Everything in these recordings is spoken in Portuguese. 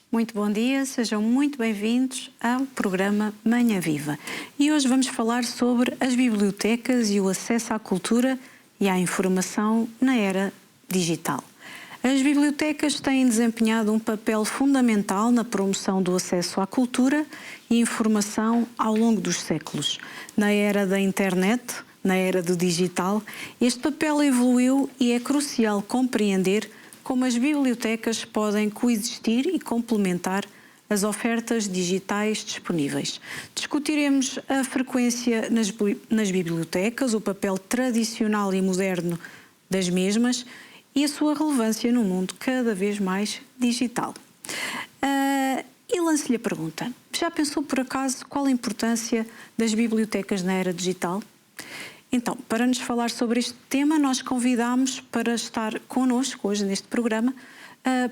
Muito bom dia, sejam muito bem-vindos ao programa Manhã Viva. E hoje vamos falar sobre as bibliotecas e o acesso à cultura e à informação na era digital. As bibliotecas têm desempenhado um papel fundamental na promoção do acesso à cultura e informação ao longo dos séculos. Na era da internet, na era do digital, este papel evoluiu e é crucial compreender como as bibliotecas podem coexistir e complementar as ofertas digitais disponíveis. Discutiremos a frequência nas bibliotecas, o papel tradicional e moderno das mesmas e a sua relevância no mundo cada vez mais digital. E lance-lhe a pergunta: já pensou por acaso qual a importância das bibliotecas na era digital? Então, para nos falar sobre este tema, nós convidamos para estar connosco hoje neste programa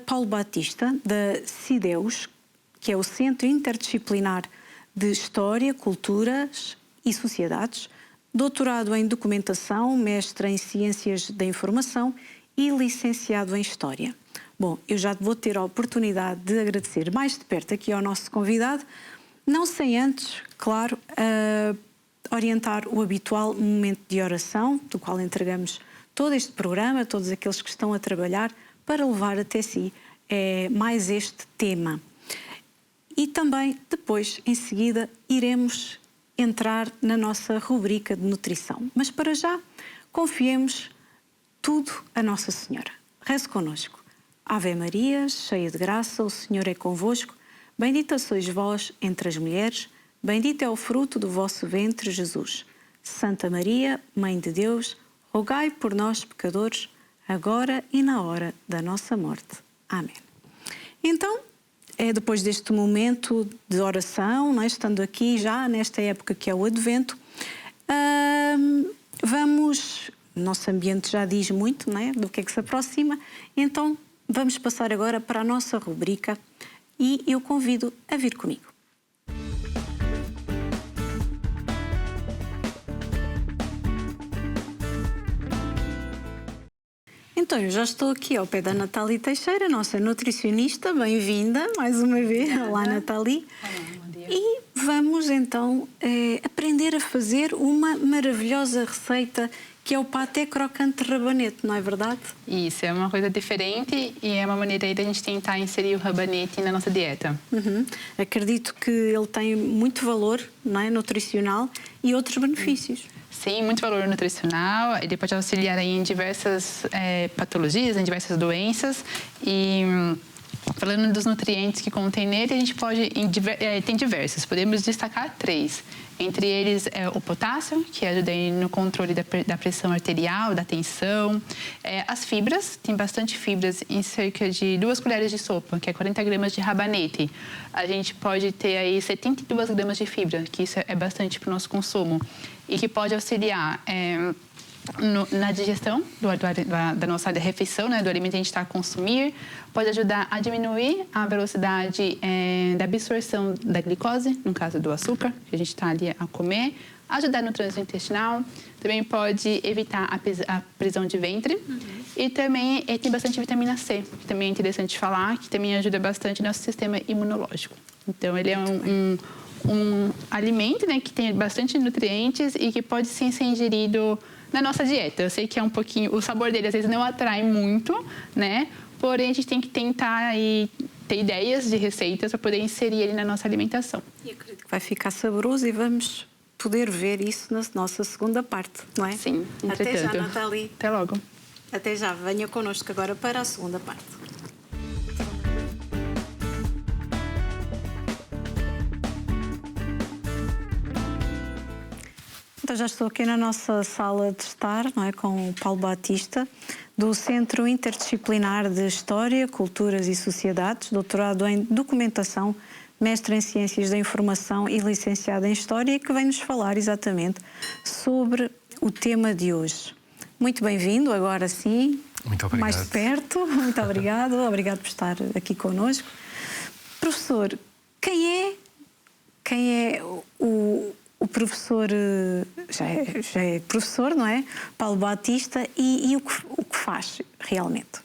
Paulo Batista, da CIDEUS, que é o Centro Interdisciplinar de História, Culturas e Sociedades, doutorado em Documentação, mestre em Ciências da Informação e licenciado em História. Bom, eu já vou ter a oportunidade de agradecer mais de perto aqui ao nosso convidado, não sem antes, claro, orientar o habitual momento de oração, do qual entregamos todo este programa, todos aqueles que estão a trabalhar, para levar até si mais este tema. E também, depois, em seguida, iremos entrar na nossa rubrica de nutrição. Mas para já, confiemos tudo a Nossa Senhora. Reze connosco. Ave Maria, cheia de graça, o Senhor é convosco. Bendita sois vós entre as mulheres, bendito é o fruto do vosso ventre, Jesus. Santa Maria, Mãe de Deus, rogai por nós, pecadores, agora e na hora da nossa morte. Amém. Então, depois deste momento de oração, não é? Estando aqui já nesta época que é o Advento, nosso ambiente já diz muito, não é? Do que se aproxima, então vamos passar agora para a nossa rubrica e eu convido a vir comigo. Então, eu já estou aqui ao pé da Nathalie Teixeira, nossa nutricionista. Bem-vinda mais uma vez. Olá, Nathalie. Olá, bom dia. E vamos então aprender a fazer uma maravilhosa receita que é o paté crocante de rabanete, não é verdade? Isso, é uma coisa diferente e é uma maneira aí da gente tentar inserir o rabanete na nossa dieta. Acredito que ele tem muito valor, não é, nutricional e outros benefícios. Sim, muito valor nutricional, ele pode auxiliar aí em diversas patologias, em diversas doenças. E falando dos nutrientes que contém nele, a gente pode, tem diversos, podemos destacar 3. Entre eles o potássio, que ajuda aí no controle da pressão arterial, da tensão. As fibras, tem bastante fibras em cerca de 2 colheres de sopa, que é 40 gramas de rabanete. A gente pode ter aí 72 gramas de fibra, que isso é bastante para o nosso consumo. E que pode auxiliar na digestão da nossa refeição, né, do alimento que a gente está a consumir, pode ajudar a diminuir a velocidade da absorção da glicose, no caso do açúcar, que a gente está ali a comer, ajudar no trânsito intestinal, também pode evitar a prisão de ventre e também tem bastante vitamina C, que também é interessante falar, que também ajuda bastante no nosso sistema imunológico. Então, ele é um alimento, né, que tem bastante nutrientes e que pode sim ser ingerido na nossa dieta. Eu sei que é um pouquinho, o sabor dele às vezes não atrai muito, né? Porém, a gente tem que tentar aí ter ideias de receitas para poder inserir ele na nossa alimentação. E acredito que vai ficar saboroso e vamos poder ver isso na nossa segunda parte, não é? Sim, entretanto. Até já, Nathalie. Até logo. Até já. Venha connosco agora para a segunda parte. Então, já estou aqui na nossa sala de estar, não é, com o Paulo Batista, do Centro Interdisciplinar de História, Culturas e Sociedades, doutorado em Documentação, mestre em Ciências da Informação e licenciado em História, que vem nos falar exatamente sobre o tema de hoje. Muito bem-vindo, agora sim. Muito obrigado. Mais de perto. Muito obrigado. Obrigado por estar aqui connosco. Professor, quem é o professor, já é professor, não é? Paulo Batista, e o que faz realmente?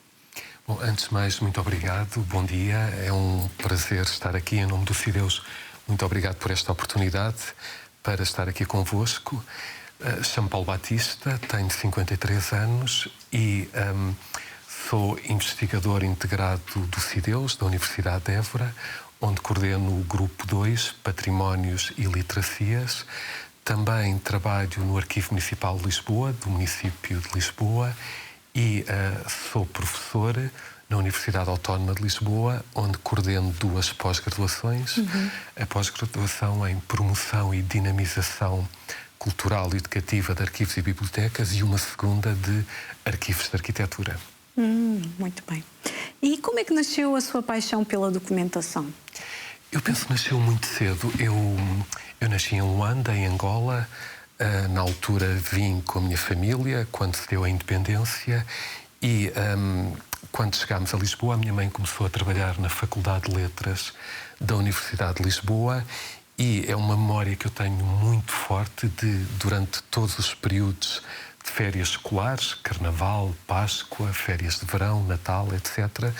Bom, antes de mais, muito obrigado, bom dia. É um prazer estar aqui em nome do Cideus. Muito obrigado por esta oportunidade para estar aqui convosco. Chamo Paulo Batista, tenho 53 anos e sou investigador integrado do Cideus, da Universidade de Évora, onde coordeno o Grupo 2, Patrimónios e Literacias. Também trabalho no Arquivo Municipal de Lisboa, do município de Lisboa, e sou professor na Universidade Autónoma de Lisboa, onde coordeno 2 pós-graduações. A pós-graduação em Promoção e Dinamização Cultural e Educativa de Arquivos e Bibliotecas e uma segunda de Arquivos de Arquitetura. Muito bem. E como é que nasceu a sua paixão pela documentação? Eu penso que nasceu muito cedo. Eu nasci em Luanda, em Angola. Na altura vim com a minha família, quando se deu a independência, e quando chegámos a Lisboa, a minha mãe começou a trabalhar na Faculdade de Letras da Universidade de Lisboa, e é uma memória que eu tenho muito forte de, durante todos os períodos de férias escolares, Carnaval, Páscoa, férias de verão, Natal, etc.,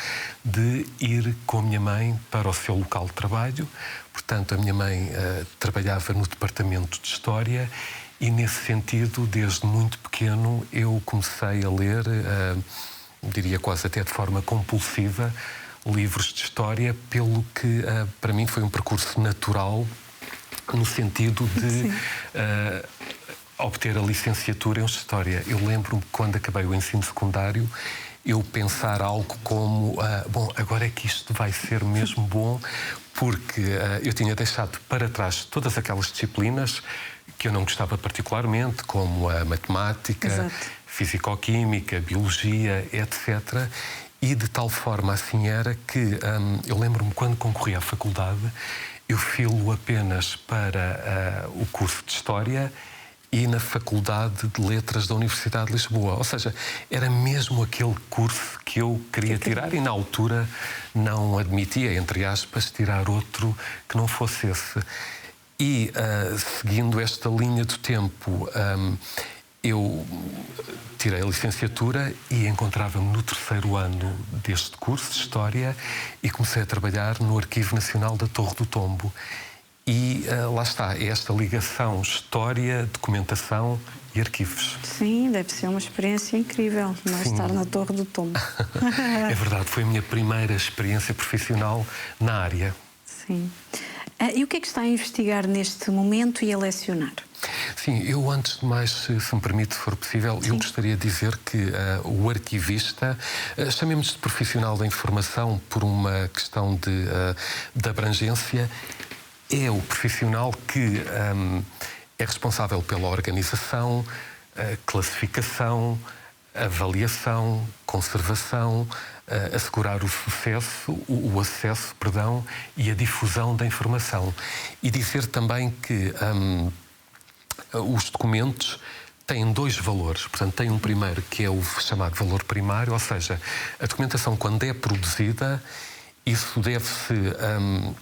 de ir com a minha mãe para o seu local de trabalho. Portanto, a minha mãe trabalhava no Departamento de História e, nesse sentido, desde muito pequeno, eu comecei a ler, diria quase até de forma compulsiva, livros de História, pelo que, para mim, foi um percurso natural no sentido de obter a licenciatura em História. Eu lembro-me que quando acabei o ensino secundário, eu pensar algo como, bom, agora é que isto vai ser mesmo bom, porque eu tinha deixado para trás todas aquelas disciplinas que eu não gostava particularmente, como a matemática, fisicoquímica, biologia, etc. E de tal forma assim era que eu lembro-me quando concorri à faculdade, eu filo apenas para o curso de História e na Faculdade de Letras da Universidade de Lisboa. Ou seja, era mesmo aquele curso que eu queria tirar e na altura não admitia, entre aspas, tirar outro que não fosse esse. E seguindo esta linha do tempo, eu tirei a licenciatura e encontrava-me no 3º ano deste curso de História e comecei a trabalhar no Arquivo Nacional da Torre do Tombo. E lá está, é esta ligação história, documentação e arquivos. Sim, deve ser uma experiência incrível, não é? Estar na Torre do Tombo. É verdade, foi a minha primeira experiência profissional na área. Sim. E o que é que está a investigar neste momento e a lecionar? Sim, eu antes de mais, se me permite, se for possível, eu gostaria de dizer que o arquivista, chamemos de profissional da informação por uma questão de abrangência, é o profissional que é responsável pela organização, classificação, avaliação, conservação, assegurar o sucesso, o acesso, perdão, e a difusão da informação. E dizer também que os documentos têm 2 valores. Portanto, tem um primeiro que é o chamado valor primário, ou seja, a documentação, quando é produzida, isso deve-se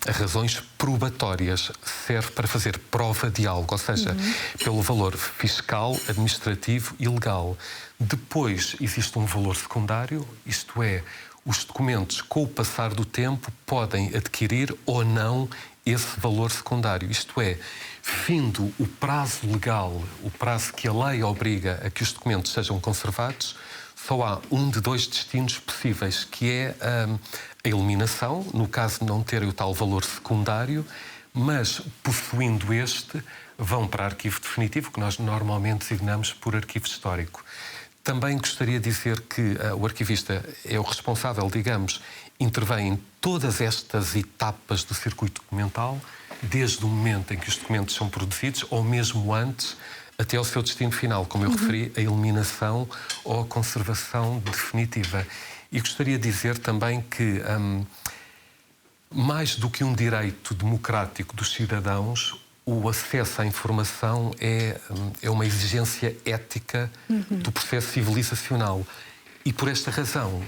a razões probatórias, serve para fazer prova de algo, ou seja, pelo valor fiscal, administrativo e legal. Depois existe um valor secundário, isto é, os documentos, com o passar do tempo, podem adquirir ou não esse valor secundário. Isto é, findo o prazo legal, o prazo que a lei obriga a que os documentos sejam conservados, só há um de 2 destinos possíveis, que é a eliminação, no caso de não terem o tal valor secundário, mas, possuindo este, vão para arquivo definitivo, que nós normalmente designamos por arquivo histórico. Também gostaria de dizer que o arquivista é o responsável, digamos, intervém em todas estas etapas do circuito documental, desde o momento em que os documentos são produzidos, ou mesmo antes, até ao seu destino final, como eu referi, a eliminação ou a conservação definitiva. E gostaria de dizer também que, mais do que um direito democrático dos cidadãos, o acesso à informação é uma exigência ética do processo civilizacional. E, por esta razão,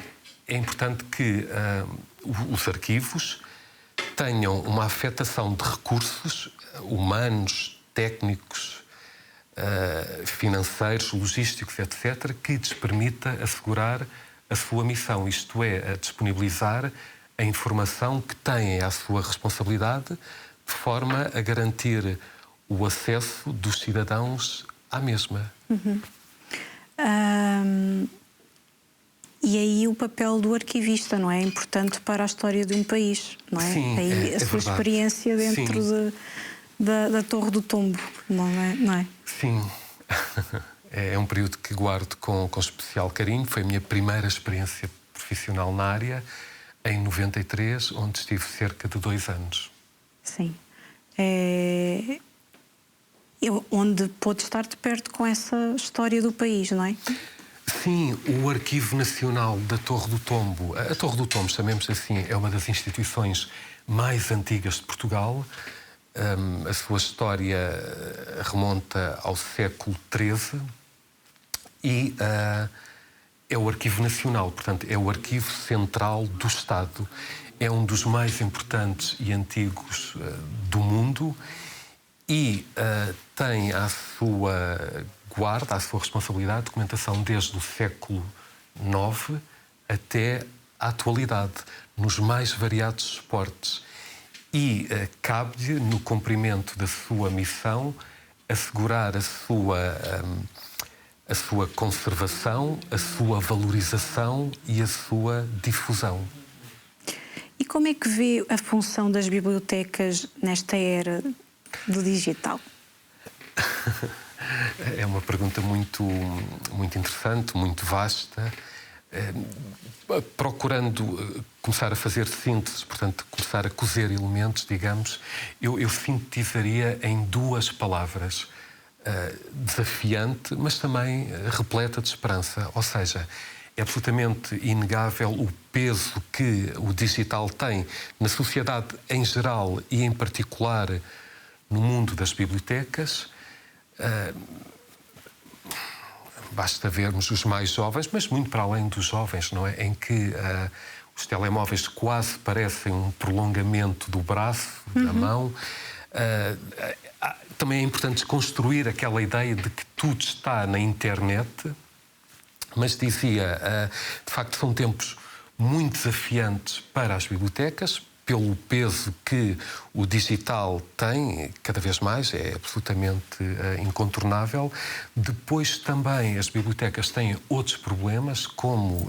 é importante que os arquivos tenham uma afetação de recursos humanos, técnicos, financeiros, logísticos, etc., que lhes permita assegurar a sua missão, isto é, a disponibilizar a informação que têm à sua responsabilidade, de forma a garantir o acesso dos cidadãos à mesma. E aí o papel do arquivista, não é? Importante para a história de um país, não é? Sim, aí a sua verdade. experiência dentro da Torre do Tombo, não é? Sim. É um período que guardo com especial carinho. Foi a minha primeira experiência profissional na área, em 93, onde estive cerca de 2 anos. Sim. Onde pôde estar de perto com essa história do país, não é? Sim, o Arquivo Nacional da Torre do Tombo. A Torre do Tombo, chamemos assim, é uma das instituições mais antigas de Portugal. A sua história remonta ao século XIII e é o Arquivo Nacional, portanto, é o arquivo central do Estado. É um dos mais importantes e antigos do mundo e tem à sua guarda, à sua responsabilidade, documentação desde o século IX até à atualidade, nos mais variados suportes. E cabe-lhe, no cumprimento da sua missão, assegurar a sua conservação, a sua valorização e a sua difusão. E como é que vê a função das bibliotecas nesta era do digital? É uma pergunta muito interessante, muito vasta. Procurando começar a fazer síntese, portanto, começar a cozer elementos, digamos, eu sintetizaria em 2 palavras. Desafiante, mas também repleta de esperança. Ou seja, é absolutamente inegável o peso que o digital tem na sociedade em geral e, em particular, no mundo das bibliotecas. Basta vermos os mais jovens, mas muito para além dos jovens, não é? Em que os telemóveis quase parecem um prolongamento do braço, da mão. Também é importante desconstruir aquela ideia de que tudo está na internet, mas dizia, de facto, são tempos muito desafiantes para as bibliotecas, pelo peso que o digital tem, cada vez mais, é absolutamente incontornável. Depois também as bibliotecas têm outros problemas, como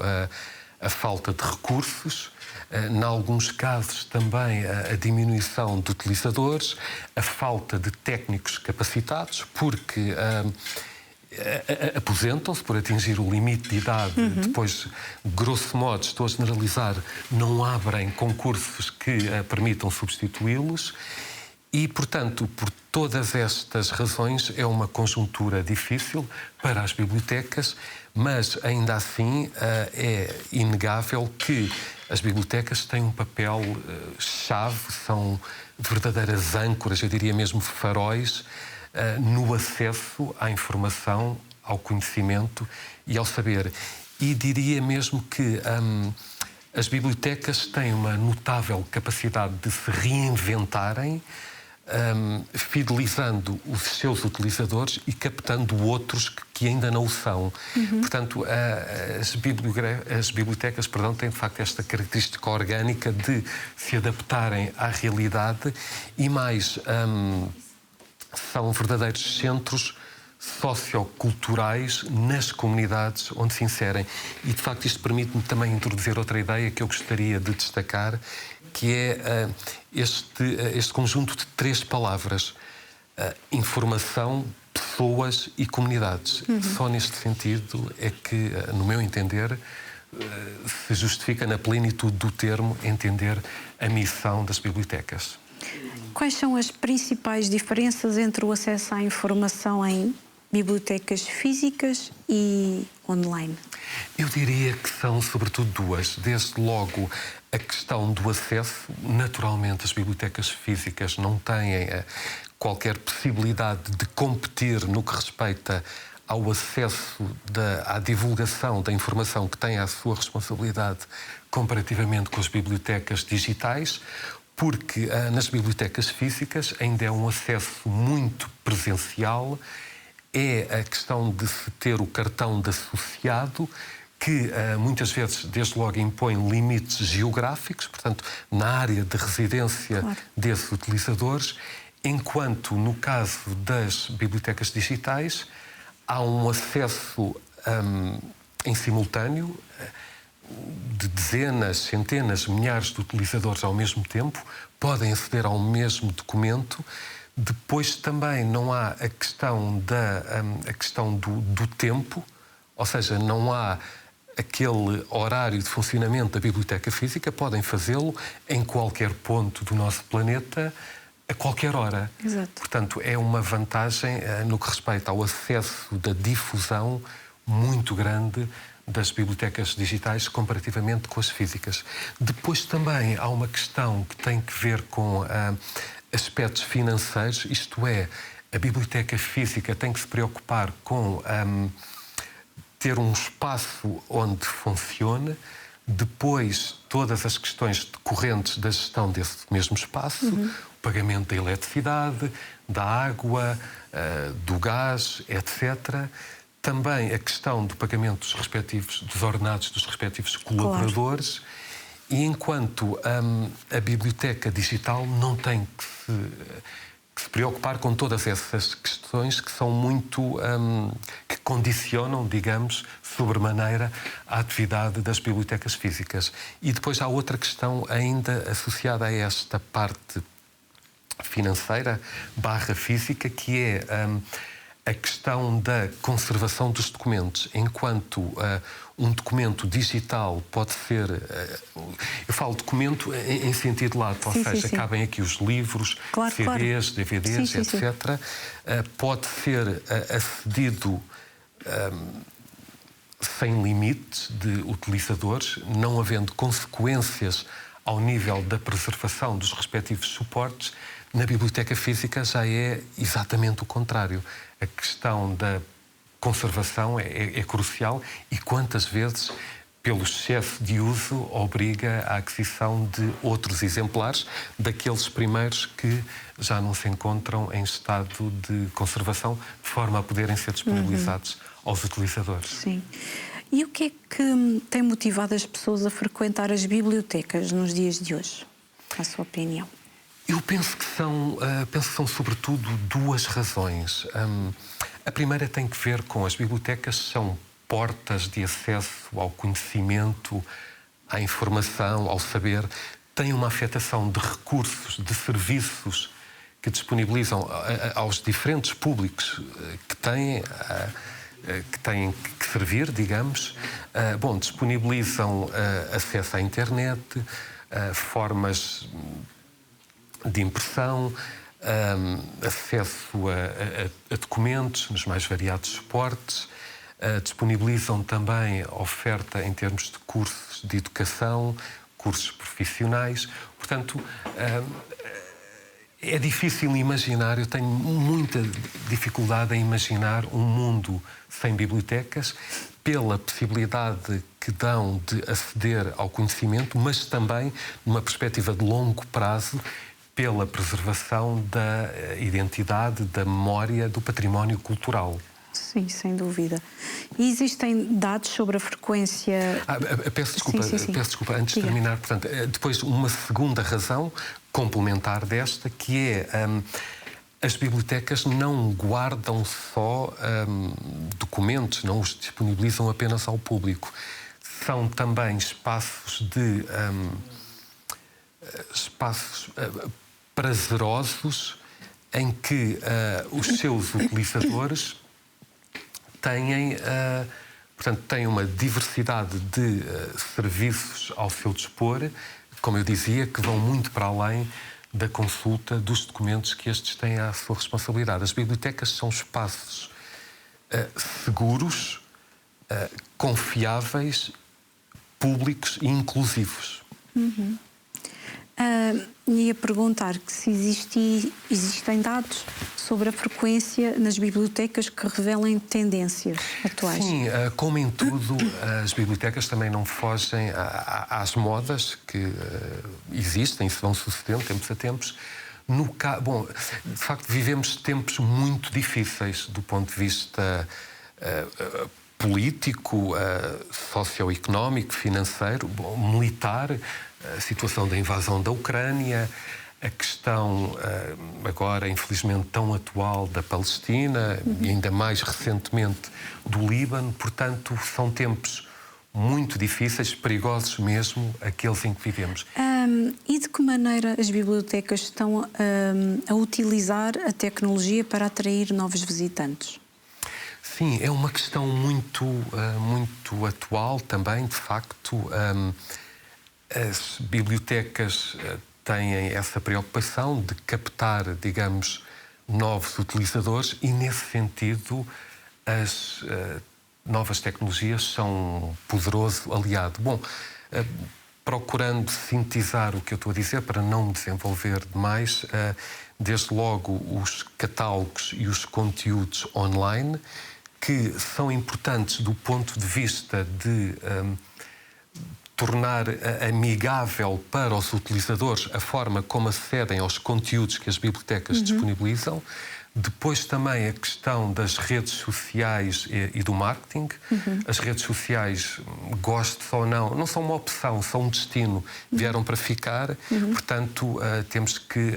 a falta de recursos, em alguns casos também a diminuição de utilizadores, a falta de técnicos capacitados, porque aposentam-se por atingir o limite de idade, depois, grosso modo, estou a generalizar, não abrem concursos que permitam substituí-los e, portanto, por todas estas razões, é uma conjuntura difícil para as bibliotecas, mas, ainda assim, é inegável que as bibliotecas têm um papel chave, são verdadeiras âncoras, eu diria mesmo faróis, no acesso à informação, ao conhecimento e ao saber. E diria mesmo que as bibliotecas têm uma notável capacidade de se reinventarem, fidelizando os seus utilizadores e captando outros que ainda não o são. Portanto, as bibliotecas, têm de facto esta característica orgânica de se adaptarem à realidade e mais... são verdadeiros centros socioculturais nas comunidades onde se inserem. E, de facto, isto permite-me também introduzir outra ideia que eu gostaria de destacar, que é este conjunto de 3 palavras: informação, pessoas e comunidades. Só neste sentido é que, no meu entender, se justifica na plenitude do termo entender a missão das bibliotecas. Quais são as principais diferenças entre o acesso à informação em bibliotecas físicas e online? Eu diria que são sobretudo 2. Desde logo, a questão do acesso. Naturalmente, as bibliotecas físicas não têm qualquer possibilidade de competir no que respeita ao acesso à divulgação da informação que têm à sua responsabilidade comparativamente com as bibliotecas digitais, porque nas bibliotecas físicas ainda é um acesso muito presencial, é a questão de se ter o cartão de associado que muitas vezes, desde logo, impõe limites geográficos, portanto, na área de residência desses utilizadores, enquanto, no caso das bibliotecas digitais, há um acesso em simultâneo de dezenas, centenas, milhares de utilizadores ao mesmo tempo, podem aceder ao mesmo documento. Depois também não há a questão do tempo, ou seja, não há aquele horário de funcionamento da biblioteca física, podem fazê-lo em qualquer ponto do nosso planeta, a qualquer hora. Exato. Portanto, é uma vantagem no que respeita ao acesso da difusão muito grande das bibliotecas digitais comparativamente com as físicas. Depois também há uma questão que tem que ver com aspectos financeiros, isto é, a biblioteca física tem que se preocupar com ter um espaço onde funcione, depois todas as questões decorrentes da gestão desse mesmo espaço, o pagamento da eletricidade, da água, do gás, etc. Também a questão do pagamento dos ordenados dos respectivos colaboradores. Claro. E enquanto a biblioteca digital não tem que se preocupar com todas essas questões que são muito... que condicionam, digamos, sobremaneira a atividade das bibliotecas físicas. E depois há outra questão ainda associada a esta parte financeira / física, que é a questão da conservação dos documentos. Enquanto um documento digital pode ser... eu falo documento em sentido lato, ou seja, cabem aqui os livros, CDs, DVDs, etc. Pode ser acedido sem limites de utilizadores, não havendo consequências ao nível da preservação dos respectivos suportes. Na biblioteca física já é exatamente o contrário. A questão da conservação é crucial e quantas vezes, pelo excesso de uso, obriga à aquisição de outros exemplares daqueles primeiros que já não se encontram em estado de conservação, de forma a poderem ser disponibilizados aos utilizadores. Sim. E o que é que tem motivado as pessoas a frequentar as bibliotecas nos dias de hoje, na sua opinião? Eu penso que são sobretudo duas razões. A primeira tem que ver com as bibliotecas, são portas de acesso ao conhecimento, à informação, ao saber. Têm uma afetação de recursos, de serviços que disponibilizam aos diferentes públicos que têm que servir, digamos. Disponibilizam acesso à internet, formas de impressão, acesso a documentos nos mais variados suportes, disponibilizam também oferta em termos de cursos de educação, cursos profissionais. Portanto, é difícil imaginar, eu tenho muita dificuldade em imaginar um mundo sem bibliotecas, pela possibilidade que dão de aceder ao conhecimento, mas também numa perspectiva de longo prazo, pela preservação da identidade, da memória, do património cultural. Sim, sem dúvida. E existem dados sobre a frequência... Peço desculpa, antes de terminar. Portanto, depois uma segunda razão complementar desta, que é as bibliotecas não guardam só documentos, não os disponibilizam apenas ao público. São também espaços prazerosos em que os seus utilizadores têm uma diversidade de serviços ao seu dispor, como eu dizia, que vão muito para além da consulta dos documentos que estes têm à sua responsabilidade. As bibliotecas são espaços seguros, confiáveis, públicos e inclusivos. Ia perguntar que se existem dados sobre a frequência nas bibliotecas que revelem tendências atuais. Sim, como em tudo, as bibliotecas também não fogem às modas que existem e se vão sucedendo tempos a tempos. De facto, vivemos tempos muito difíceis do ponto de vista político, socioeconómico, financeiro, militar, a situação da invasão da Ucrânia, a questão, agora, infelizmente, tão atual da Palestina e ainda mais recentemente do Líbano. Portanto, são tempos muito difíceis, perigosos mesmo, aqueles em que vivemos. E de que maneira as bibliotecas estão a utilizar a tecnologia para atrair novos visitantes? Sim, é uma questão muito atual também, de facto. As bibliotecas têm essa preocupação de captar, digamos, novos utilizadores e, nesse sentido, as novas tecnologias são um poderoso aliado. Bom, procurando sintetizar o que eu estou a dizer, para não me desenvolver demais, desde logo os catálogos e os conteúdos online, que são importantes do ponto de vista de tornar amigável para os utilizadores a forma como acedem aos conteúdos que as bibliotecas disponibilizam. Depois também a questão das redes sociais e do marketing. As redes sociais, goste ou não são uma opção, são um destino. Vieram para ficar, portanto, temos que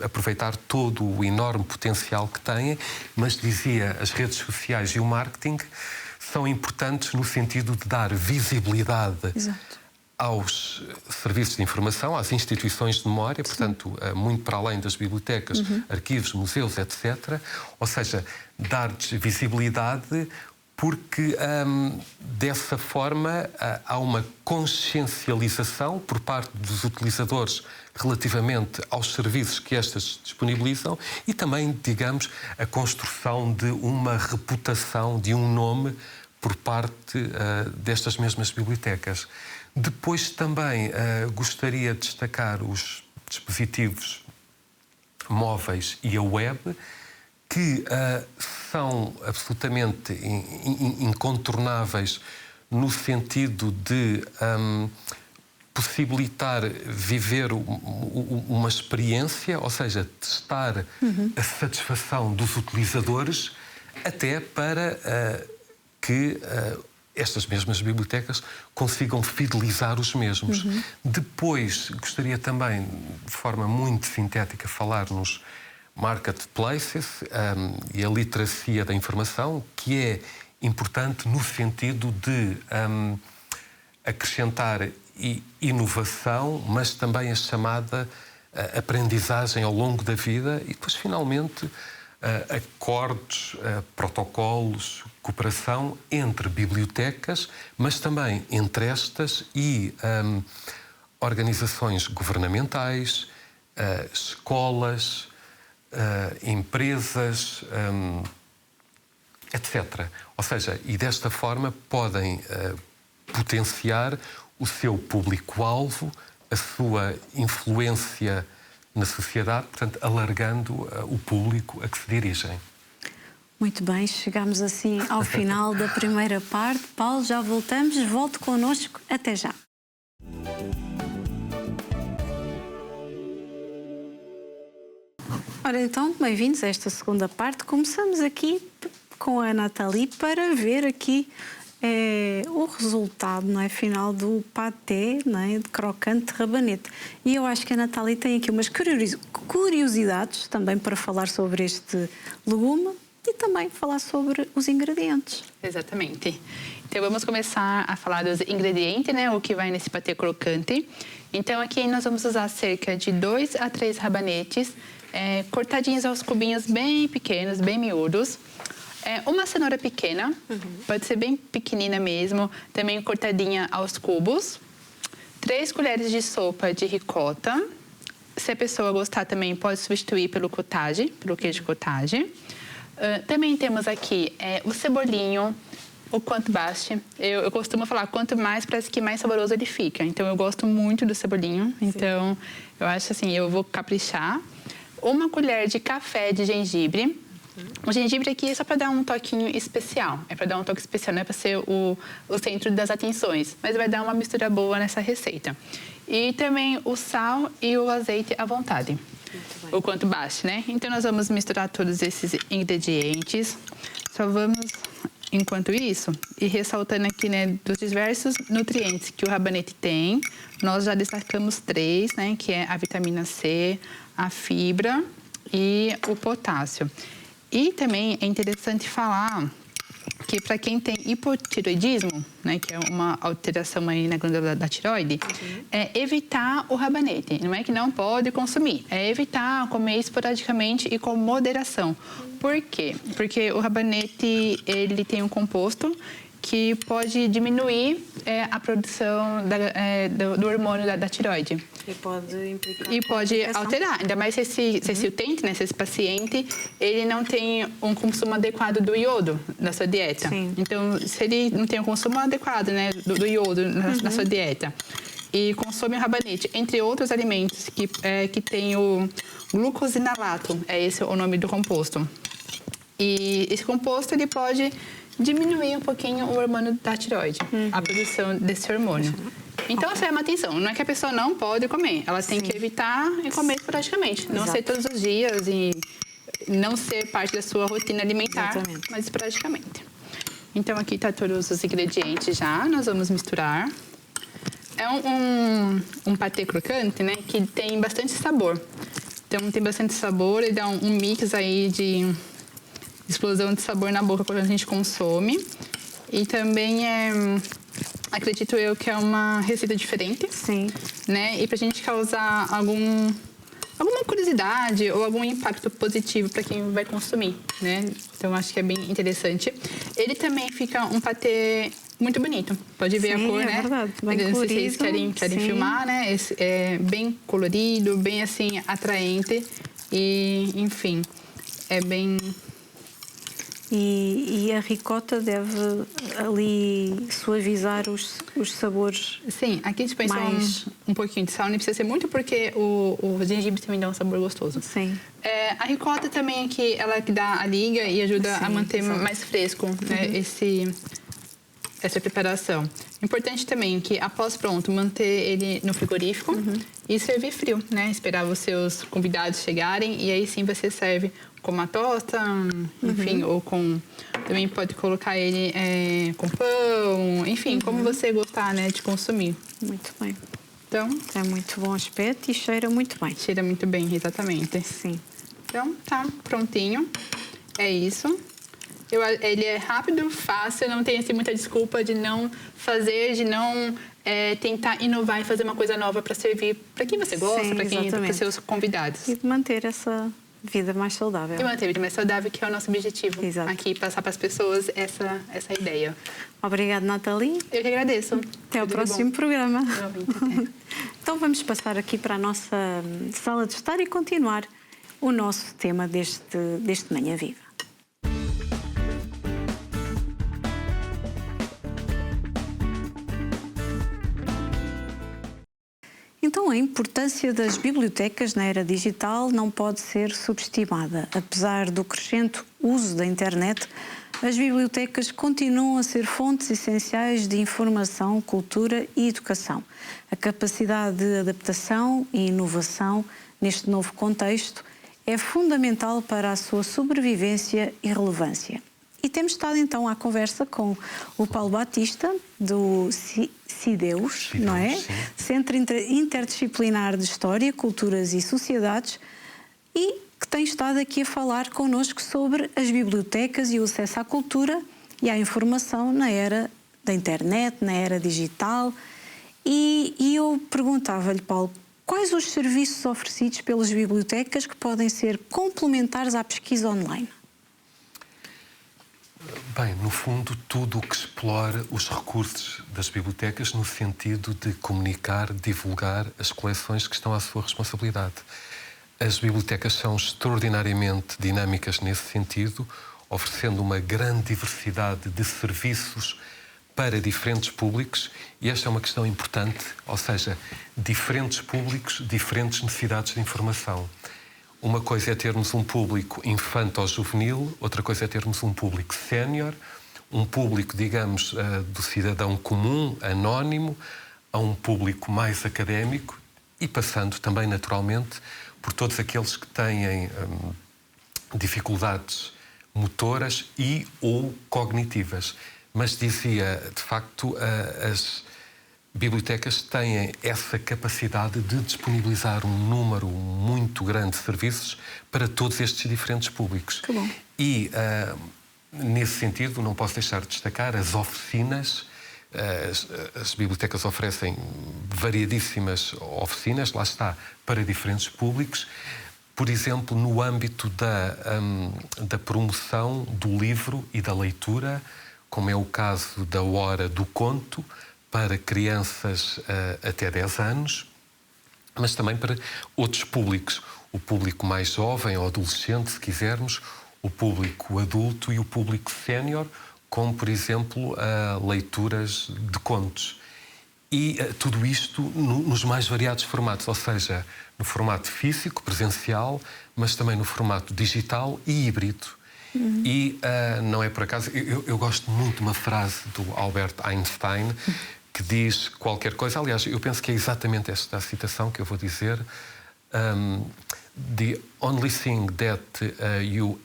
aproveitar todo o enorme potencial que têm, mas, dizia, as redes sociais e o marketing são importantes no sentido de dar visibilidade aos serviços de informação, às instituições de memória, portanto, muito para além das bibliotecas, arquivos, museus, etc. Ou seja, dar-lhes visibilidade porque, dessa forma, há uma consciencialização por parte dos utilizadores relativamente aos serviços que estas disponibilizam e também, digamos, a construção de uma reputação, de um nome por parte destas mesmas bibliotecas. Depois também gostaria de destacar os dispositivos móveis e a web, que são absolutamente incontornáveis no sentido de possibilitar viver uma experiência, ou seja, testar a satisfação dos utilizadores, até para que estas mesmas bibliotecas consigam fidelizar os mesmos. Depois, gostaria também, de forma muito sintética, falar nos marketplaces e a literacia da informação, que é importante no sentido de acrescentar inovação, mas também a chamada aprendizagem ao longo da vida e depois, finalmente, acordos, protocolos, cooperação entre bibliotecas, mas também entre estas e organizações governamentais, escolas, empresas, etc. Ou seja, e desta forma podem potenciar o seu público-alvo, a sua influência na sociedade, portanto, alargando o público a que se dirigem. Muito bem, chegamos assim ao final da primeira parte. Paulo, já voltamos. Volte connosco. Até já. Ora, então, bem-vindos a esta segunda parte. Começamos aqui com a Nathalie para ver aqui o resultado, não é, final do paté, não é, de crocante de rabanete. E eu acho que a Nathalie tem aqui umas curiosidades também para falar sobre este legume e também falar sobre os ingredientes. Exatamente. Então vamos começar a falar dos ingredientes, né, o que vai nesse patê crocante. Então aqui nós vamos usar cerca de 2 a 3 rabanetes, cortadinhos aos cubinhos bem pequenos, bem miúdos. Uma cenoura pequena, pode ser bem pequenina mesmo, também cortadinha aos cubos. 3 colheres de sopa de ricota. Se a pessoa gostar também pode substituir pelo cottage, pelo queijo cottage. Também temos aqui o cebolinho, o quanto baste. Eu costumo falar, quanto mais, parece que mais saboroso ele fica. Então, eu gosto muito do cebolinho. Sim. Então, eu acho assim, eu vou caprichar. 1 colher de café de gengibre. O gengibre aqui é só para dar um toquinho especial. É para dar um toque especial, não é para ser o centro das atenções. Mas vai dar uma mistura boa nessa receita. E também o sal e o azeite à vontade. O quanto baste, né? Então, nós vamos misturar todos esses ingredientes. Só vamos enquanto isso, e ressaltando aqui, né, dos diversos nutrientes que o rabanete tem, nós já destacamos 3, né, que é a vitamina C, a fibra e o potássio. E também é interessante falar que para quem tem hipotiroidismo, né, que é uma alteração aí na glândula da tireoide, é evitar o rabanete. Não é que não pode consumir, é evitar comer esporadicamente e com moderação. Por quê? Porque o rabanete, ele tem um composto que pode diminuir a produção do hormônio da tireoide. E pode implicar. E pode alterar, ainda mais se esse utente, né, se esse paciente, ele não tem um consumo adequado do iodo na sua dieta. Sim. Então, se ele não tem um consumo adequado, né, do iodo na sua dieta e consome o rabanete, entre outros alimentos que tem o glucosinalato, é esse o nome do composto. E esse composto, ele pode diminuir um pouquinho o hormônio da tireoide, a produção desse hormônio. Então, essa é uma atenção. Não é que a pessoa não pode comer, ela tem que evitar e comer esporadicamente. Não ser todos os dias e não ser parte da sua rotina alimentar, mas esporadicamente. Então, aqui está todos os ingredientes já, nós vamos misturar. É um patê crocante, né, que tem bastante sabor. Então, tem bastante sabor e dá um mix aí de explosão de sabor na boca quando a gente consome. E também acredito eu que é uma receita diferente. Sim. Né? E pra gente causar alguma curiosidade ou algum impacto positivo para quem vai consumir, né? Então acho que é bem interessante. Ele também fica um patê muito bonito. Pode ver a cor, né? É verdade. Bem não colorido. sei se vocês querem filmar, né? É bem colorido, bem assim atraente e, enfim, é bem. E a ricota deve ali suavizar os sabores. Sim, aqui a gente pensa um pouquinho de sal, não precisa ser muito porque o gengibre também dá um sabor gostoso. Sim. A ricota também aqui, ela que dá a liga e ajuda a manter mais fresco, né, essa preparação. Importante também que após pronto, manter ele no frigorífico e servir frio, né? Esperar os seus convidados chegarem e aí sim você serve com uma tosta, enfim, ou com... Também pode colocar ele com pão, enfim, como você gostar, né, de consumir. Muito bem. Então... É muito bom aspecto e cheira muito bem. Cheira muito bem, exatamente. Sim. Então, tá prontinho. É isso. Ele é rápido, fácil, não tem assim, muita desculpa de não fazer, de não tentar inovar e fazer uma coisa nova para servir para quem você gosta, para os seus convidados. E manter essa vida mais saudável. E manter a vida mais saudável, que é o nosso objetivo. Exato. Aqui, passar para as pessoas essa ideia. Obrigada, Nathalie. Eu que agradeço. Até ao próximo programa. Até. Então vamos passar aqui para a nossa sala de estar e continuar o nosso tema deste Manhã Viva. Então, a importância das bibliotecas na era digital não pode ser subestimada. Apesar do crescente uso da internet, as bibliotecas continuam a ser fontes essenciais de informação, cultura e educação. A capacidade de adaptação e inovação neste novo contexto é fundamental para a sua sobrevivência e relevância. E temos estado então à conversa com o Paulo Batista, do CIDEUS, não é? Sim. Centro Interdisciplinar de História, Culturas e Sociedades, e que tem estado aqui a falar connosco sobre as bibliotecas e o acesso à cultura e à informação na era da internet, na era digital. E eu perguntava-lhe, Paulo, quais os serviços oferecidos pelas bibliotecas que podem ser complementares à pesquisa online? Bem, no fundo, tudo o que explora os recursos das bibliotecas no sentido de comunicar, divulgar as coleções que estão à sua responsabilidade. As bibliotecas são extraordinariamente dinâmicas nesse sentido, oferecendo uma grande diversidade de serviços para diferentes públicos, e esta é uma questão importante, ou seja, diferentes públicos, diferentes necessidades de informação. Uma coisa é termos um público infanto-juvenil, outra coisa é termos um público sénior, um público, digamos, do cidadão comum, anónimo, a um público mais académico e passando também, naturalmente, por todos aqueles que têm dificuldades motoras e ou cognitivas. Mas dizia, de facto, as bibliotecas têm essa capacidade de disponibilizar um número muito grande de serviços para todos estes diferentes públicos. Que bom. E, nesse sentido, não posso deixar de destacar as oficinas. As bibliotecas oferecem variadíssimas oficinas, lá está, para diferentes públicos. Por exemplo, no âmbito da promoção do livro e da leitura, como é o caso da Hora do Conto, para crianças até 10 anos, mas também para outros públicos. O público mais jovem ou adolescente, se quisermos, o público adulto e o público sénior, como, por exemplo, leituras de contos. E tudo isto nos mais variados formatos, ou seja, no formato físico, presencial, mas também no formato digital e híbrido. E não é por acaso, eu gosto muito de uma frase do Albert Einstein que diz qualquer coisa. Aliás, eu penso que é exatamente esta a citação que eu vou dizer. The only thing that you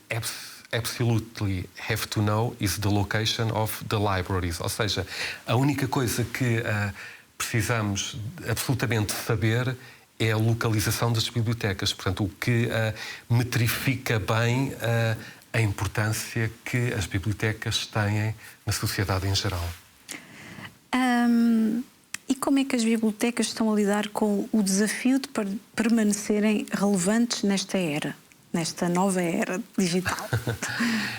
absolutely have to know is the location of the libraries. Ou seja, a única coisa que precisamos absolutamente saber é a localização das bibliotecas. Portanto, o que metrifica bem a importância que as bibliotecas têm na sociedade em geral. E como é que as bibliotecas estão a lidar com o desafio de permanecerem relevantes nesta nova era digital,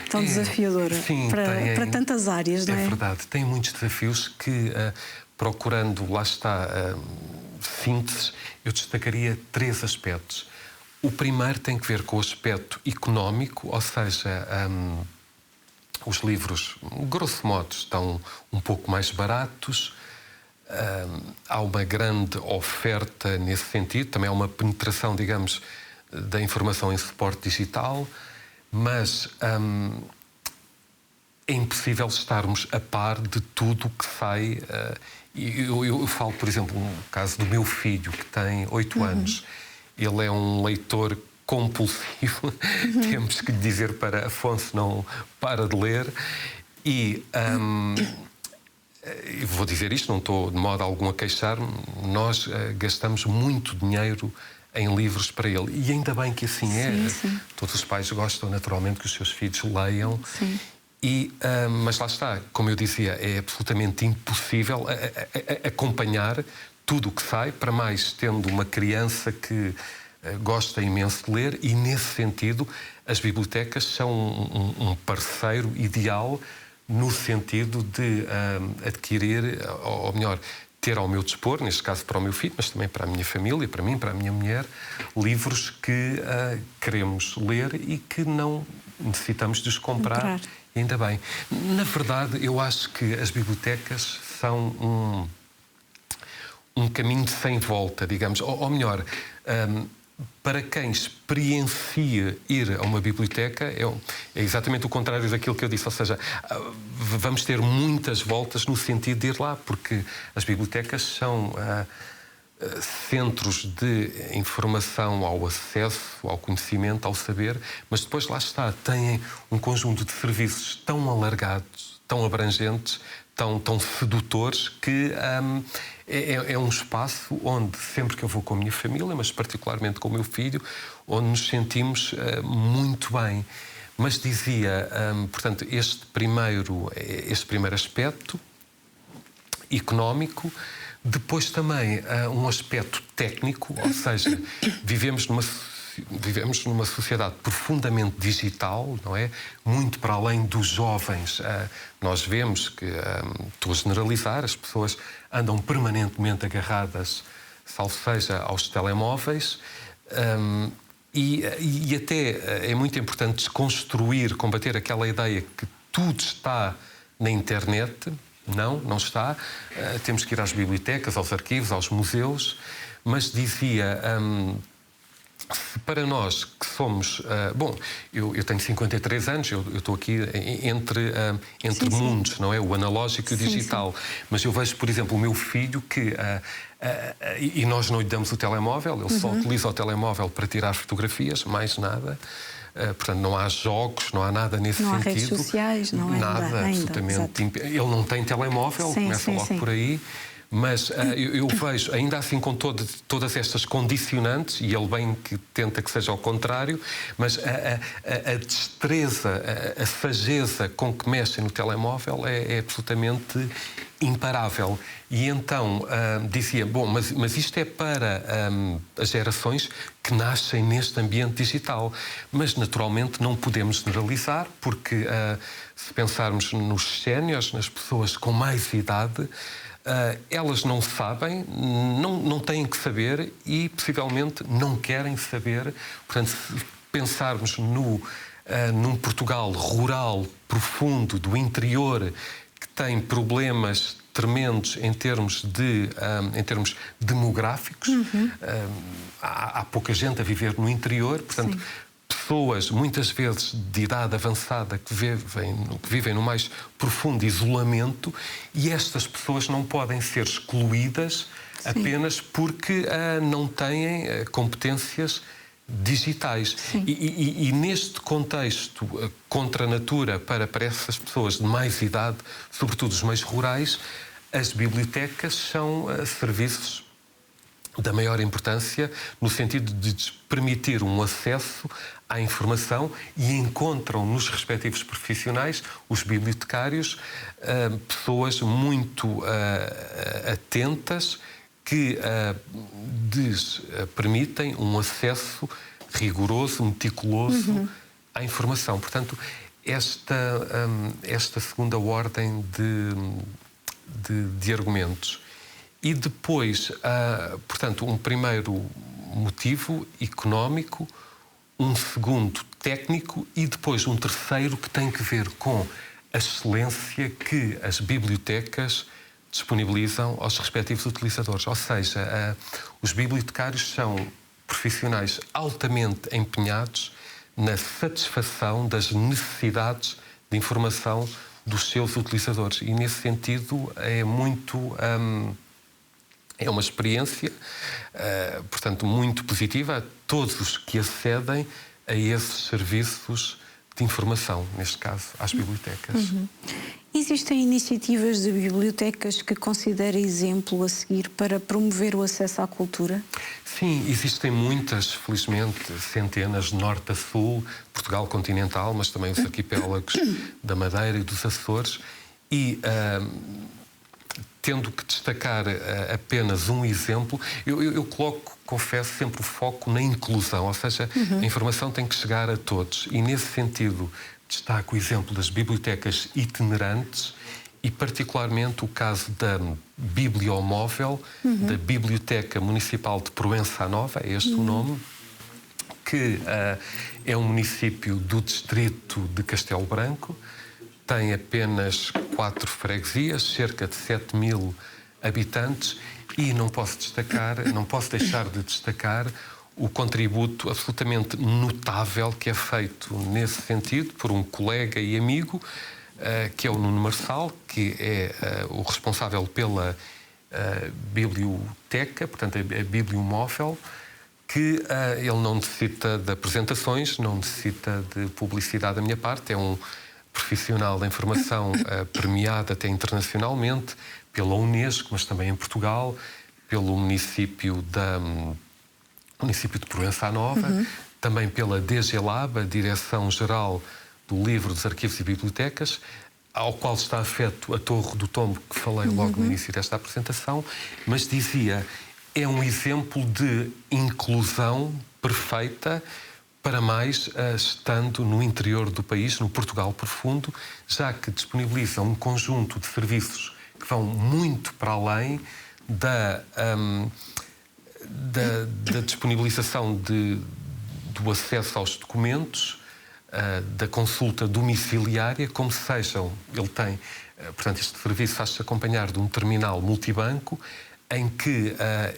tão desafiadora? Sim, para tantas áreas, não é? É verdade, tem muitos desafios que, procurando, lá está, síntese, eu destacaria 3 aspectos. O primeiro tem que ver com o aspecto económico, ou seja, os livros, grosso modo, estão um pouco mais baratos. Há uma grande oferta nesse sentido, também há uma penetração, digamos, da informação em suporte digital, mas é impossível estarmos a par de tudo o que sai. Eu falo, por exemplo, no caso do meu filho, que tem 8 anos. Ele é um leitor compulsivo. Temos que lhe dizer para Afonso, não para de ler. E vou dizer isto, não estou de modo algum a queixar-me, nós gastamos muito dinheiro em livros para ele. E ainda bem que assim é. Sim. Todos os pais gostam naturalmente que os seus filhos leiam. Sim. Mas lá está, como eu dizia, é absolutamente impossível acompanhar tudo o que sai, para mais tendo uma criança que gosta imenso de ler, e nesse sentido as bibliotecas são um parceiro ideal no sentido de adquirir, ou melhor, ter ao meu dispor, neste caso para o meu filho, mas também para a minha família, para mim, para a minha mulher, livros que queremos ler e que não necessitamos de os comprar. E ainda bem. Na verdade, eu acho que as bibliotecas são um caminho sem volta, digamos. Ou melhor, para quem experiencia ir a uma biblioteca, é exatamente o contrário daquilo que eu disse. Ou seja, vamos ter muitas voltas no sentido de ir lá, porque as bibliotecas são centros de informação ao acesso, ao conhecimento, ao saber, mas depois lá está, têm um conjunto de serviços tão alargados, tão abrangentes, tão sedutores, que é um espaço onde, sempre que eu vou com a minha família, mas particularmente com o meu filho, onde nos sentimos muito bem. Mas dizia, portanto, este primeiro aspecto económico. Depois também um aspecto técnico, ou seja, vivemos numa sociedade profundamente digital, não é? Muito para além dos jovens. Nós vemos que, estou a generalizar, as pessoas andam permanentemente agarradas, salvo seja, aos telemóveis. E até é muito importante desconstruir, combater aquela ideia que tudo está na internet. Não está. Temos que ir às bibliotecas, aos arquivos, aos museus. Mas dizia, para nós que somos... bom, eu tenho 53 anos, eu estou aqui entre mundos, não é? O analógico e o digital. Sim. Mas eu vejo, por exemplo, o meu filho que... e nós não lhe damos o telemóvel, ele só utiliza o telemóvel para tirar fotografias, mais nada. portanto, não há jogos, não há nada nesse não sentido. Não há redes sociais, não é nada, absolutamente. Ele não tem telemóvel, começa logo por aí. Mas eu vejo, ainda assim, com todas estas condicionantes, e ele bem que tenta que seja ao contrário, mas a destreza, a sageza com que mexem no telemóvel é absolutamente imparável. E então dizia, bom, mas isto é para as gerações que nascem neste ambiente digital. Mas, naturalmente, não podemos generalizar, porque se pensarmos nos séniores, nas pessoas com mais idade, elas não sabem, não têm que saber e, possivelmente, não querem saber. Portanto, se pensarmos num Portugal rural, profundo, do interior, que tem problemas tremendos em termos demográficos, há pouca gente a viver no interior, portanto, pessoas, muitas vezes de idade avançada, que vivem no mais profundo isolamento, e estas pessoas não podem ser excluídas apenas porque não têm competências digitais. E neste contexto contra a natura para essas pessoas de mais idade, sobretudo os meios rurais, as bibliotecas são serviços da maior importância, no sentido de lhes permitir um acesso à informação, e encontram nos respectivos profissionais, os bibliotecários, pessoas muito atentas que lhes permitem um acesso rigoroso, meticuloso à informação. Portanto, esta segunda ordem de argumentos. E depois, portanto, um primeiro motivo económico, um segundo técnico e depois um terceiro que tem que ver com a excelência que as bibliotecas disponibilizam aos respectivos utilizadores. Ou seja, os bibliotecários são profissionais altamente empenhados na satisfação das necessidades de informação dos seus utilizadores. E, nesse sentido, é uma experiência, portanto, muito positiva a todos os que acedem a esses serviços de informação, neste caso, às bibliotecas. Existem iniciativas de bibliotecas que considera exemplo a seguir para promover o acesso à cultura? Sim, existem muitas, felizmente, centenas, de norte a sul, Portugal continental, mas também os arquipélagos da Madeira e dos Açores, e tendo que destacar apenas um exemplo, eu coloco, confesso, sempre o foco na inclusão, ou seja, a informação tem que chegar a todos. E, nesse sentido, destaco o exemplo das bibliotecas itinerantes e, particularmente, o caso da Bibliomóvel, da Biblioteca Municipal de Proença Nova, é este o nome, que é um município do distrito de Castelo Branco, tem apenas 4 freguesias, cerca de 7.000 habitantes, e não posso deixar de destacar o contributo absolutamente notável que é feito nesse sentido por um colega e amigo, que é o Nuno Marçal, que é o responsável pela biblioteca, portanto a Bibliomóvel, que ele não necessita de apresentações, não necessita de publicidade da minha parte, é um profissional da informação premiado até internacionalmente pela Unesco, mas também em Portugal, pelo município de Proença Nova, também pela DG Lab, a Direção-Geral do Livro, dos Arquivos e Bibliotecas, ao qual está afeto a Torre do Tombo, que falei logo no início desta apresentação, mas dizia, é um exemplo de inclusão perfeita, para mais estando no interior do país, no Portugal profundo, já que disponibiliza um conjunto de serviços que vão muito para além da disponibilização do acesso aos documentos, da consulta domiciliária, como sejam, ele tem, portanto, este serviço faz-se acompanhar de um terminal multibanco, em que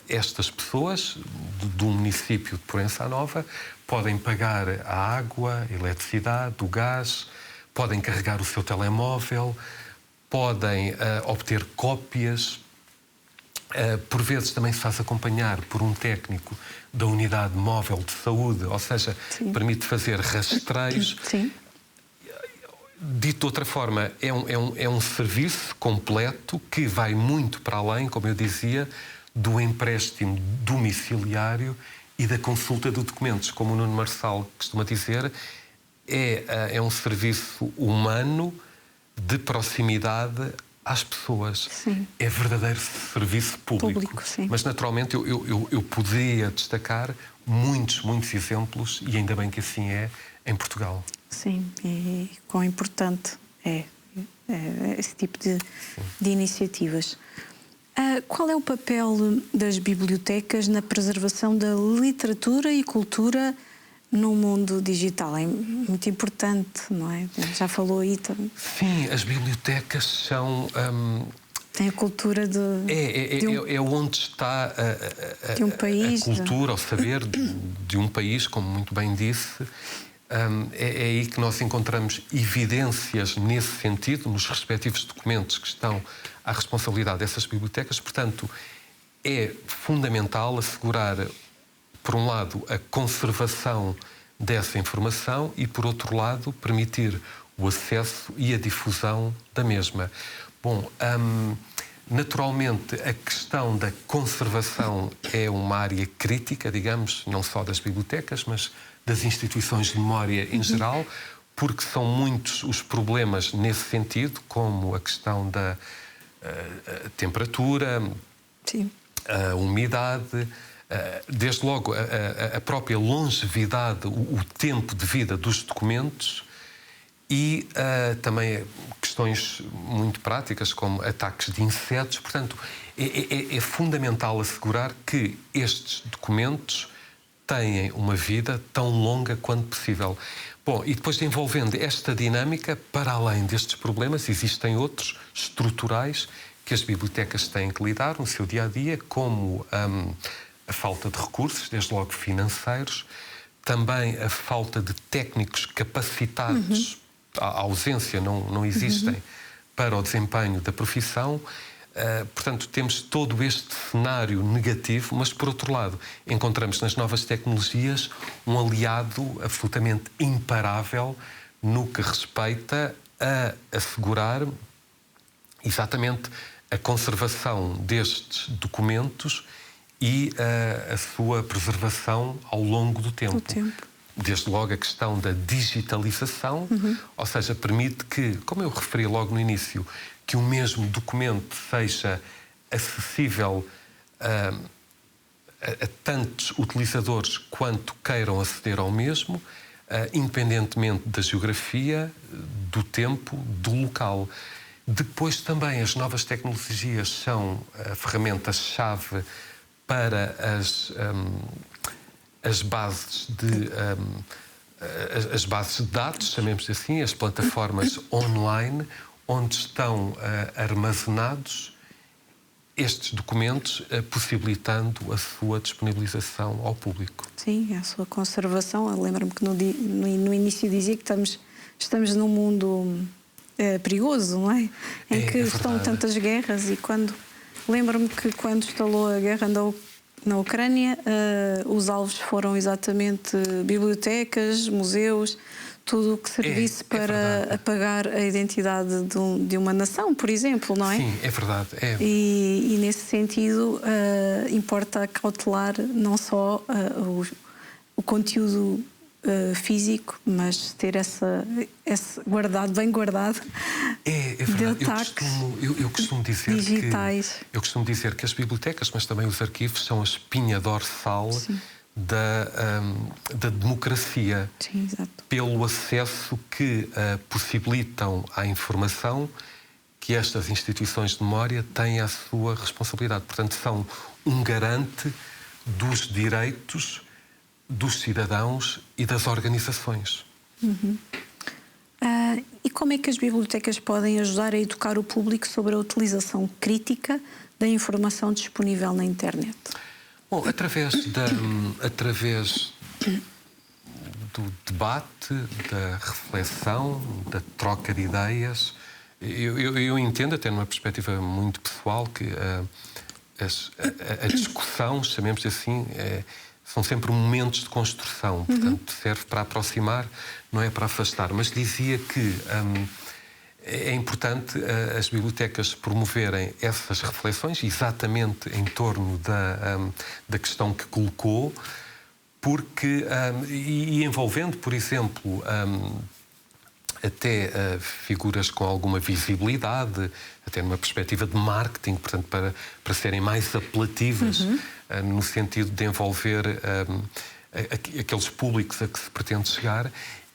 estas pessoas do município de Proença Nova podem pagar a água, a eletricidade, o gás, podem carregar o seu telemóvel, podem obter cópias Por vezes também se faz acompanhar por um técnico da unidade móvel de saúde, ou seja, permite fazer rastreios. Sim. Dito de outra forma, é um serviço completo que vai muito para além, como eu dizia, do empréstimo domiciliário e da consulta de documentos. Como o Nuno Marçal costuma dizer, é um serviço humano de proximidade às pessoas. Sim. É verdadeiro serviço público. Sim. Mas, naturalmente, eu poderia destacar muitos exemplos, e ainda bem que assim é, em Portugal. Sim, e quão importante é esse tipo de iniciativas. Qual é o papel das bibliotecas na preservação da literatura e cultura no mundo digital? É muito importante, não é? Já falou aí também. Sim, as bibliotecas são... Tem a cultura é onde está de um país, a cultura, o saber de um país, como muito bem disse. É aí que nós encontramos evidências nesse sentido, nos respectivos documentos que estão à responsabilidade dessas bibliotecas. Portanto, é fundamental assegurar, por um lado, a conservação dessa informação e, por outro lado, permitir o acesso e a difusão da mesma. Bom, naturalmente, a questão da conservação é uma área crítica, digamos, não só das bibliotecas, mas das instituições de memória em geral, porque são muitos os problemas nesse sentido, como a questão da temperatura, sim, a umidade, desde logo a própria longevidade, o tempo de vida dos documentos e também questões muito práticas, como ataques de insetos. Portanto, é fundamental assegurar que estes documentos têm uma vida tão longa quanto possível. Bom, e depois envolvendo esta dinâmica, para além destes problemas, existem outros estruturais que as bibliotecas têm que lidar no seu dia-a-dia, como a falta de recursos, desde logo financeiros, também a falta de técnicos capacitados, a ausência, não existem, para o desempenho da profissão. Portanto, temos todo este cenário negativo, mas, por outro lado, encontramos nas novas tecnologias um aliado absolutamente imparável no que respeita a assegurar exatamente a conservação destes documentos e a sua preservação ao longo do tempo. Desde logo a questão da digitalização, ou seja, permite que, como eu referi logo no início, que o mesmo documento seja acessível a tantos utilizadores quanto queiram aceder ao mesmo, independentemente da geografia, do tempo, do local. Depois também as novas tecnologias são a ferramenta-chave para as bases de dados, chamemos assim, as plataformas online, onde estão armazenados estes documentos, possibilitando a sua disponibilização ao público. Sim, a sua conservação. Eu lembro-me que no início dizia que estamos num mundo perigoso, não é? Em que estão tantas guerras e lembro-me que quando estalou a guerra na Ucrânia, os alvos foram exatamente bibliotecas, museus, tudo o que servisse para apagar a identidade de uma nação, por exemplo, não é? Sim, é verdade. E nesse sentido, importa cautelar não só o conteúdo físico, mas ter esse bem guardado é verdade. de ataques eu costumo dizer digitais. Eu costumo dizer que as bibliotecas, mas também os arquivos, são a espinha dorsal da democracia. Sim, exato. Pelo acesso que possibilitam à informação que estas instituições de memória têm à sua responsabilidade. Portanto, são um garante dos direitos dos cidadãos e das organizações. E como é que as bibliotecas podem ajudar a educar o público sobre a utilização crítica da informação disponível na internet? Bom, através do debate, da reflexão, da troca de ideias, eu entendo, até numa perspectiva muito pessoal, que a discussão, chamemos assim, são sempre momentos de construção. Portanto, serve para aproximar, não é para afastar. Mas dizia que é importante as bibliotecas promoverem essas reflexões exatamente em torno da questão que colocou, porque, e envolvendo, por exemplo, até figuras com alguma visibilidade, até numa perspectiva de marketing, portanto, para serem mais apelativas, no sentido de envolver aqueles públicos a que se pretende chegar.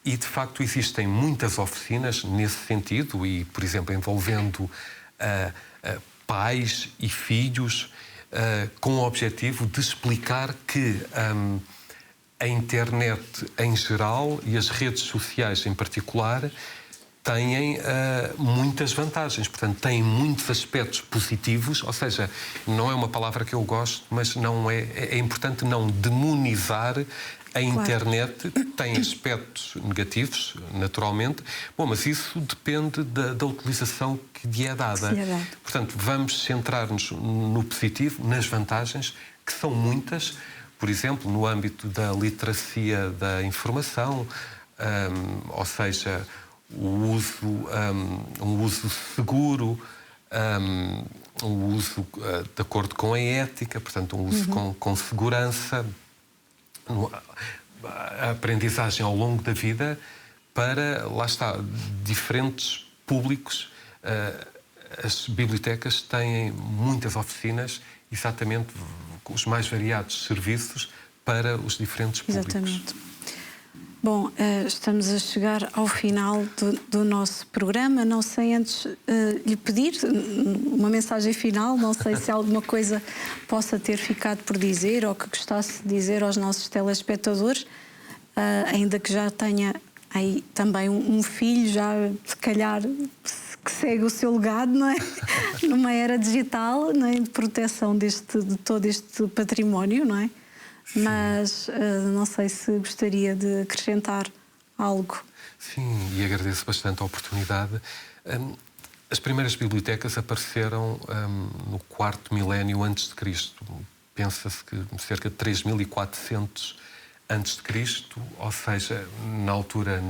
E, de facto, existem muitas oficinas nesse sentido e, por exemplo, envolvendo pais e filhos com o objetivo de explicar que a internet em geral e as redes sociais em particular têm muitas vantagens, portanto, têm muitos aspectos positivos, ou seja, não é uma palavra que eu gosto, mas não é importante não demonizar a internet. Tem aspectos negativos, naturalmente. Bom, mas isso depende da utilização que lhe é dada. Portanto, vamos centrar-nos no positivo, nas vantagens, que são muitas. Por exemplo, no âmbito da literacia da informação, ou seja, um uso seguro, um uso de acordo com a ética, portanto, um uso com segurança, a aprendizagem ao longo da vida para, lá está, diferentes públicos. As bibliotecas têm muitas oficinas, exatamente com os mais variados serviços para os diferentes públicos. Exatamente. Bom, estamos a chegar ao final do nosso programa. Não sei antes lhe pedir uma mensagem final. Não sei se alguma coisa possa ter ficado por dizer ou que gostasse de dizer aos nossos telespectadores, ainda que já tenha aí também um filho, já se calhar que segue o seu legado, não é? Numa era digital, não é? De proteção de todo este património, não é? Sim. Mas não sei se gostaria de acrescentar algo. Sim, e agradeço bastante a oportunidade. As primeiras bibliotecas apareceram no 4º milénio antes de Cristo. Pensa-se que cerca de 3.400 antes de Cristo, ou seja, na altura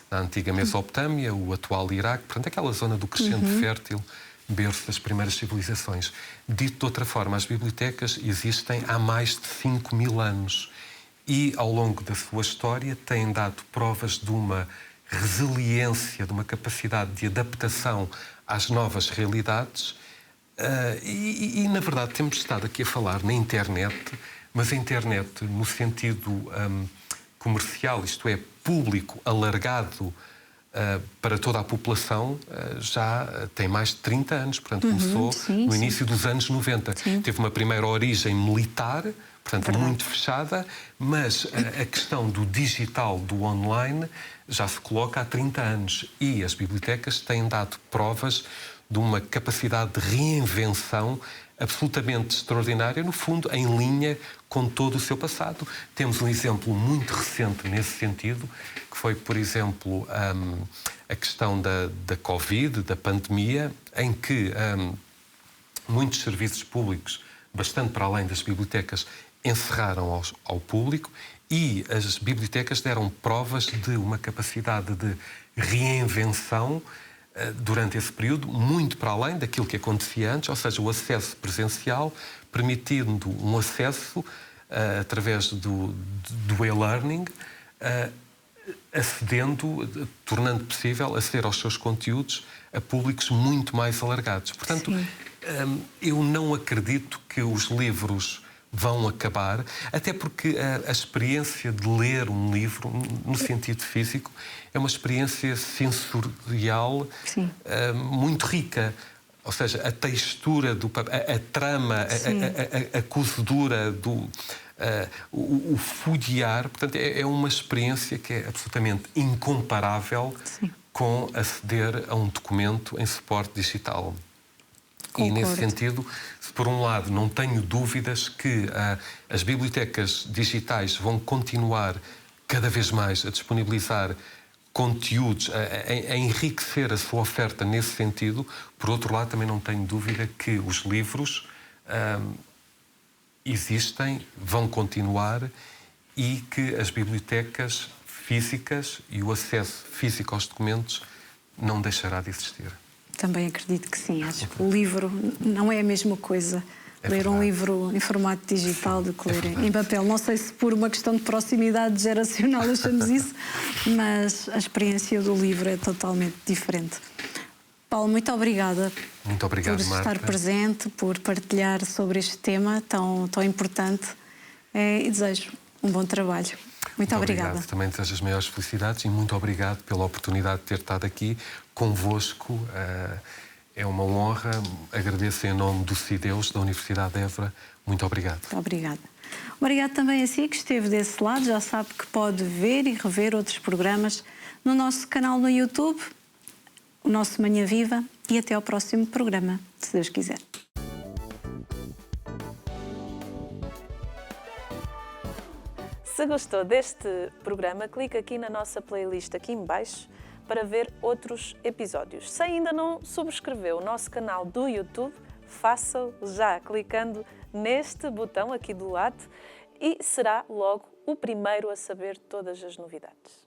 na antiga Mesopotâmia, o atual Iraque, portanto, aquela zona do crescente fértil, berço das primeiras civilizações. Dito de outra forma, as bibliotecas existem há mais de 5.000 anos e, ao longo da sua história, têm dado provas de uma resiliência, de uma capacidade de adaptação às novas realidades. Na verdade, temos estado aqui a falar na internet, mas a internet no sentido comercial, isto é, público, alargado para toda a população, já tem mais de 30 anos. Portanto, começou no início dos anos 90. Sim. Teve uma primeira origem militar, portanto, muito fechada, mas a questão do digital, do online, já se coloca há 30 anos. E as bibliotecas têm dado provas de uma capacidade de reinvenção absolutamente extraordinária, no fundo, em linha com todo o seu passado. Temos um exemplo muito recente nesse sentido, que foi, por exemplo, a questão da Covid, da pandemia, em que muitos serviços públicos, bastante para além das bibliotecas, encerraram ao público e as bibliotecas deram provas de uma capacidade de reinvenção durante esse período, muito para além daquilo que acontecia antes, ou seja, o acesso presencial, permitindo um acesso através do e-learning, tornando possível aceder aos seus conteúdos a públicos muito mais alargados. Portanto, eu não acredito que os livros vão acabar, até porque a experiência de ler um livro, no sentido físico, é uma experiência sensorial muito rica. Ou seja, a textura do papel, a trama, a cozedura, o folhear, portanto, é uma experiência que é absolutamente incomparável com aceder a um documento em suporte digital. Concordo. E, nesse sentido, se por um lado não tenho dúvidas que as bibliotecas digitais vão continuar cada vez mais a disponibilizar conteúdos, a enriquecer a sua oferta nesse sentido, por outro lado também não tenho dúvida que os livros existem, vão continuar e que as bibliotecas físicas e o acesso físico aos documentos não deixará de existir. Também acredito que sim. Acho que o livro não é a mesma coisa. Ler um livro em formato digital do que ler em papel. Não sei se por uma questão de proximidade geracional achamos isso, mas a experiência do livro é totalmente diferente. Paulo, muito obrigada. Muito obrigado, por Marta. estar presente, por partilhar sobre este tema tão importante e desejo um bom trabalho. Muito obrigada. Obrigado. Também desejo as maiores felicidades e muito obrigado pela oportunidade de ter estado aqui convosco. É uma honra. Agradeço em nome do CIDEUS, da Universidade de Évora. Muito obrigado. Muito obrigada. Obrigado também a si que esteve desse lado. Já sabe que pode ver e rever outros programas no nosso canal no YouTube, o nosso Manhã Viva, e até ao próximo programa, se Deus quiser. Se gostou deste programa, clique aqui na nossa playlist aqui em baixo para ver outros episódios. Se ainda não subscreveu o nosso canal do YouTube, faça-o já clicando neste botão aqui do lado e será logo o primeiro a saber todas as novidades.